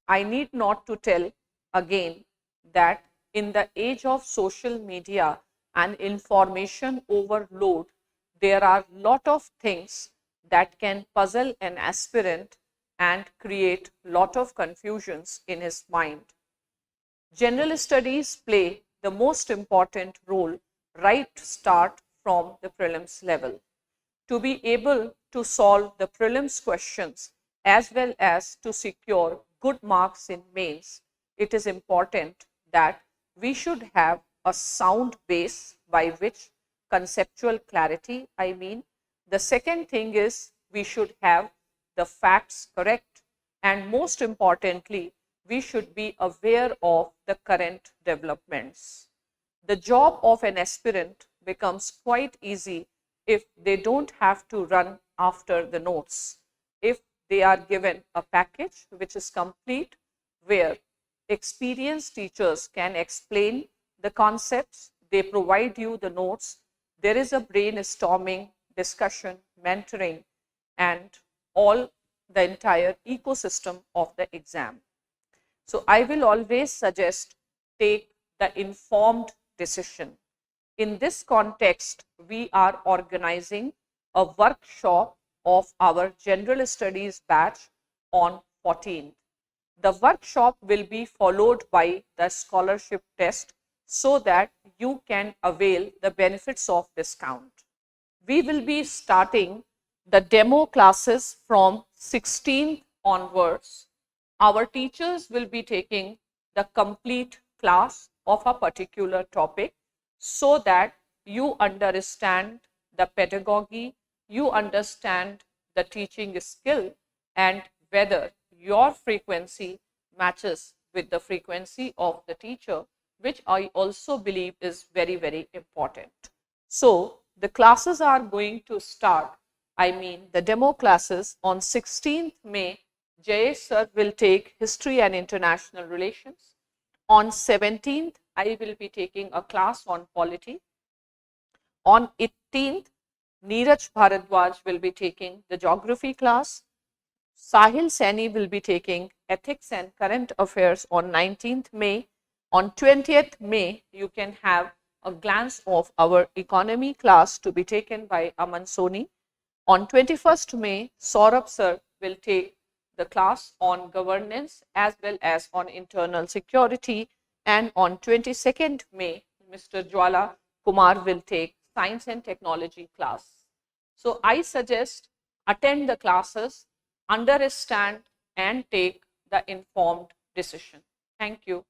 I need not to tell again that in the age of social media and information overload, there are lot of things that can puzzle an aspirant and create lot of confusions in his mind. General studies play the most important role right start from the prelims level. To be able to solve the prelims questions as well as to secure good marks in mains, it is important that we should have a sound base by which conceptual clarity, I mean. The second thing is we should have the facts correct, and most importantly, we should be aware of the current developments. The job of an aspirant becomes quite easy if they don't have to run after the notes. If they are given a package which is complete, where experienced teachers can explain the concepts, they provide you the notes, there is a brainstorming, discussion, mentoring, and all the entire ecosystem of the exam. So I will always suggest take the informed decision. In this context, we are organizing a workshop of our general studies batch on 14th. The workshop will be followed by the scholarship test so that you can avail the benefits of discount. We will be starting the demo classes from 16th onwards. Our teachers will be taking the complete class of a particular topic so that you understand the pedagogy, you understand the teaching skill, and whether your frequency matches with the frequency of the teacher, which I also believe is very, very important. So the classes are going to start, I mean the demo classes on 16th May. Jayesh sir will take History and International Relations. On 17th, I will be taking a class on polity. On 18th, Neeraj Bharadwaj will be taking the geography class. Sahil Saini will be taking ethics and current affairs on 19th May. On 20th May, you can have a glance of our economy class to be taken by Aman Soni. On 21st May, Saurabh sir will take the class on governance as well as on internal security, and on 22nd May, Mr. Jwala Kumar will take science and technology class. So I suggest attend the classes, understand and take the informed decision. Thank you.